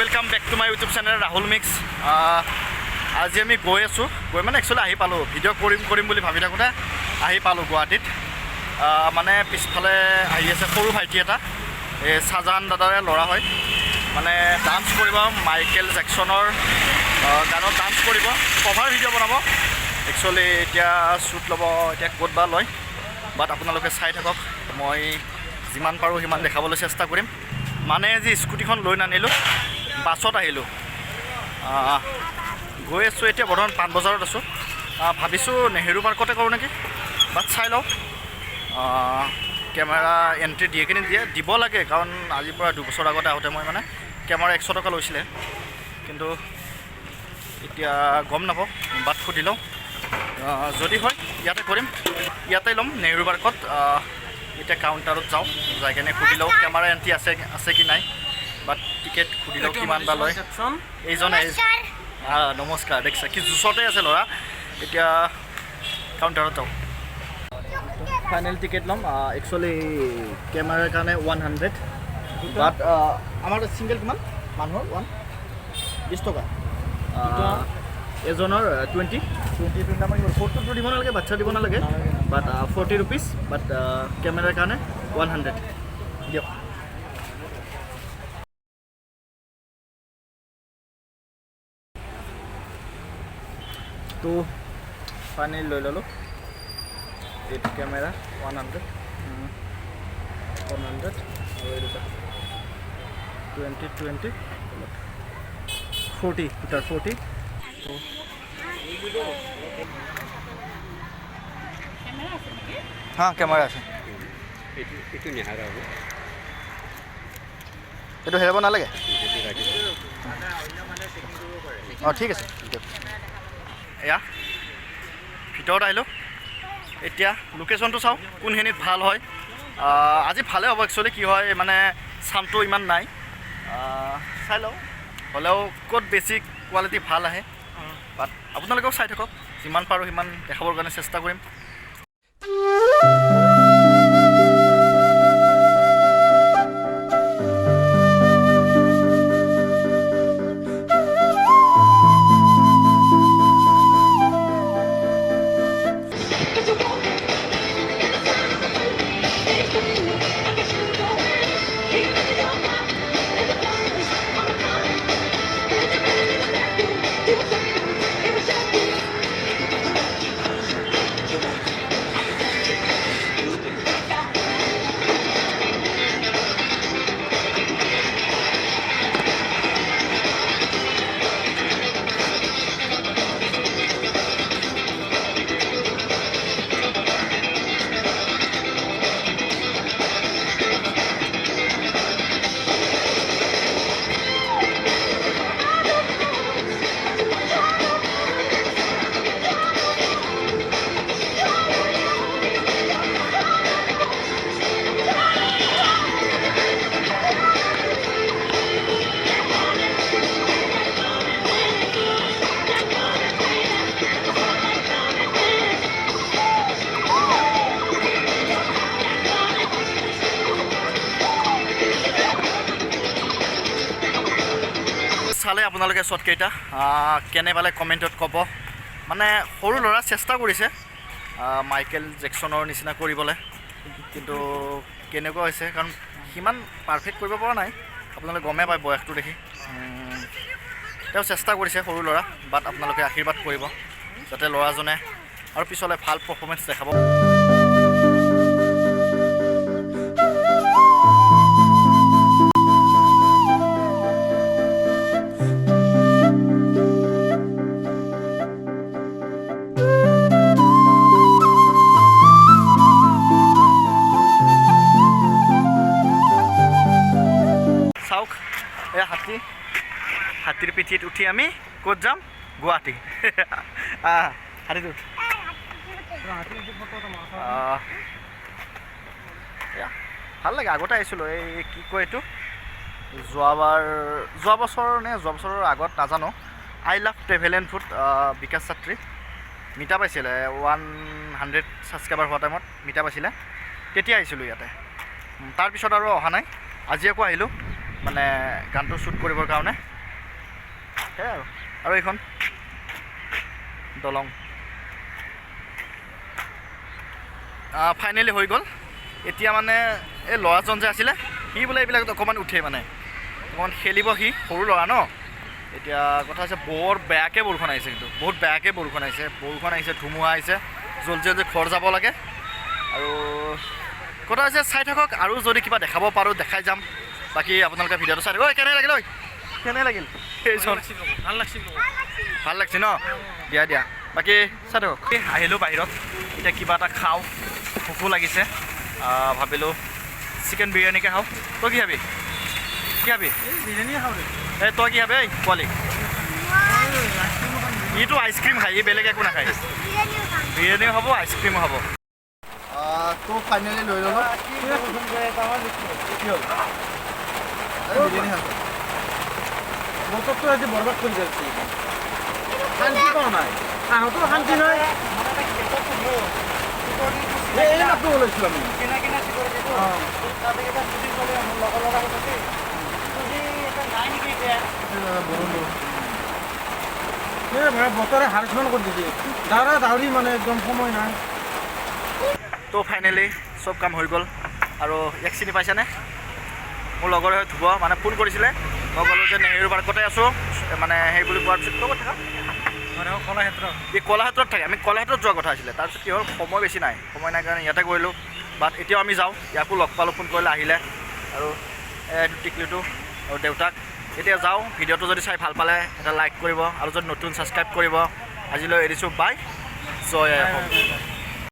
Welcome back to my YouTube channel Rahul mix. आज आम गई आसो गई मैं एक्चुअली आहि पालो भिडिओ करिम भावि थकोते आहि पालो गुवाहाटीत। माने पिछफाले आहि आछे सरू भाइटी एटा शाहजाहान दादारे लड़ा है माने डांस करिब माइकेल जैक्सनर गानत डांस करिब कभार भिडिओ बनाब एक्चुअली एतिया शूट लब एतिया कत बा लय बाट आपनालोके चाइ थाকক मैं जिमान पारो सिमान देखाबले चेष्टा करिम। माने जी स्कूटीखन লৈ নানিলো বাছত আহিলো গৈ আছো এতিয়া বৰ্তমান 5 বজাৰত আছো ভাবিছো নেহেৰু পাৰ্কতে কৰো নেকি বাট চাই লও কেমেৰা এন্ট্ৰি দিয়ে কিনে দিব লাগে কাৰণ আজিৰ পৰা 2 বছৰ আগতে আহোতে মই মানে কেমেৰা 100 টকা লৈছিলে কিন্তু এতিয়া গম নাপাও বাট খুদি লও যদি হয় ইয়াতে কৰিম ইয়াতে লম নেহেৰু পাৰ্কত। এটা কাউন্টারত যাও যাই কেনে খুদি লও ক্যামেরা এন্ট্রি আছে কি নাই বাট টিকেট খুদি লও কিমান বা লয় এইজন নমস্কাৰ দেখছা কি জুচতে আছে লৰা এতিয়া কাউন্টাৰত যাও ফাইনাল টিকেট লম একচুয়ালি ক্যামেৰাৰ কাৰণে 100 বাট আমাৰ সিঙ্গেল কিমান মানুহৰ 20 টকা এজনৰ 20 নামাৰ ফটো দিব নালাগে বাচ্চা দিব নালাগে বাট 40 रुपीस বাট ক্যামেরার কারণে 100 দিয়ক। তো ফাইনালি লৈ ললো এইটো ক্যামেরা 100 20 40 total 40 তো हाँ कैमरा আছে এইটো হেৰাব নালাগে অঁ ঠিক আছে এয়া ভিতৰত আহিলোঁ এতিয়া লোকেশ্যনটো চাওঁ কোনখিনিত ভাল হয় আজি ভালে হ'ব একচুৱেলি কি হয় মানে চাউণ্ডটো ইমান নাই চাই লওঁ হ'লেও ক'ত বেছি কোৱালিটি ভাল আহে বাট আপোনালোকেও চাই থাকক যিমান পাৰোঁ সিমান দেখাবৰ কাৰণে চেষ্টা কৰিম। চালে আপোনালোকে শ্বৰ্টকেইটা কেনে পালে কমেণ্টত ক'ব। মানে সৰু ল'ৰা চেষ্টা কৰিছে মাইকেল জেকচনৰ নিচিনা কৰিবলৈ কিন্তু কেনেকুৱা হৈছে কাৰণ সিমান পাৰফেক্ট কৰিব পৰা নাই আপোনালোকে গমেই পায় বয়সটো দেখি তেওঁ চেষ্টা কৰিছে সৰু ল'ৰা বাট আপোনালোকে আশীৰ্বাদ কৰিব যাতে ল'ৰাজনে আৰু পিছলৈ ভাল পাৰফৰ্মেঞ্চ দেখাব। চাওক এই হাতীৰ পিঠিত উঠি আমি ক'ত যাম গুৱাহাটী হাতীত ভাল লাগে আগতে আহিছিলোঁ এই কি কয় এইটো যোৱা বছৰৰ আগত নাজানো I love travel and food Bikash ছাত্ৰী মিটা পাইছিলে 100 ছাবস্ক্ৰাইবাৰ হোৱা টাইমত মিটা পাইছিলে তেতিয়া আহিছিলোঁ ইয়াতে তাৰপিছত আৰু অহা নাই আজি আকৌ আহিলোঁ মানে গানটো শ্বুট কৰিবৰ কাৰণে সেয়াই আৰু এইখন দলং ফাইনেলি হৈ গ'ল। এতিয়া মানে এই ল'ৰাজন যে আছিলে সি বোলে এইবিলাক অকণমান উঠে মানে অকণমান খেলিব, সি সৰু ল'ৰা ন। এতিয়া কথা হৈছে বৰ বেয়াকৈ বৰষুণ আহিছে, কিন্তু বহুত বেয়াকৈ বৰষুণ আহিছে, ধুমুহা আহিছে, জলদি জলদি ঘৰ যাব লাগে। আৰু কথা হৈছে চাই থাকক, আৰু যদি কিবা দেখাব পাৰোঁ দেখাই যাম। বাকী আপোনালোকে ভিডিঅ'টো চাই থাকক। ঐ কেনে লাগিল, কেনে লাগিল? ভাল লাগছে ন? দিয়া বাকী চাই থাকক। আহিলোঁ বাহিৰত, এতিয়া কিবা এটা খাওঁ, ভোকো লাগিছে। ভাবিলোঁ চিকেন বিৰিয়ানীকে খাওঁ। তই কি খাবি? এই তই কি খাবি? এই পোৱালি ইটো আইচক্ৰীম খায়, ই বেলেগ একো নাখায়। বিৰিয়ানীও হ'ব, আইচক্ৰীমো হ'ব। তো ফাইনেলি লৈ ল'লোঁ। বতৰটো আজি বৰবাদ কৰি যাচ্ছে, শান্তি পোৱা নাই, আহঁতো শান্তি নাই। এই মাত্ৰ ওলাইছোঁ আমি। বতৰে হাৰেচমেণ্ট কৰি দিছে, দাউৰি মানে একদম সময় নাই। তো ফাইনেলি চব কাম হৈ গ'ল। আৰু এক চিনি পাইছেনে? মোৰ লগৰে হৈ ধুব মানে ফোন কৰিছিলে, মই ক'লোঁ যে নেহেৰু পাৰ্কতে আছোঁ, মানে সেই বুলি কোৱাৰ পিছত ক'ত থাকা? এই কলাক্ষেত্ৰত থাকে। আমি কলাক্ষেত্ৰত যোৱাৰ কথা আছিলে। তাৰপিছত কি হ'ল, সময় বেছি নাই, সময় নাই কাৰণে ইয়াতে কৰিলোঁ। বাট এতিয়াও আমি যাওঁ, ইয়াকো লগ পালোঁ, ফোন কৰিলে আহিলে। আৰু টিকলিটো আৰু দেউতাক এতিয়া যাওঁ। ভিডিঅ'টো যদি চাই ভাল পালে এটা লাইক কৰিব, আৰু যদি নতুন ছাবস্ক্ৰাইব কৰিব। আজিলৈ এৰিছোঁ, বাই, জয় আই অসম।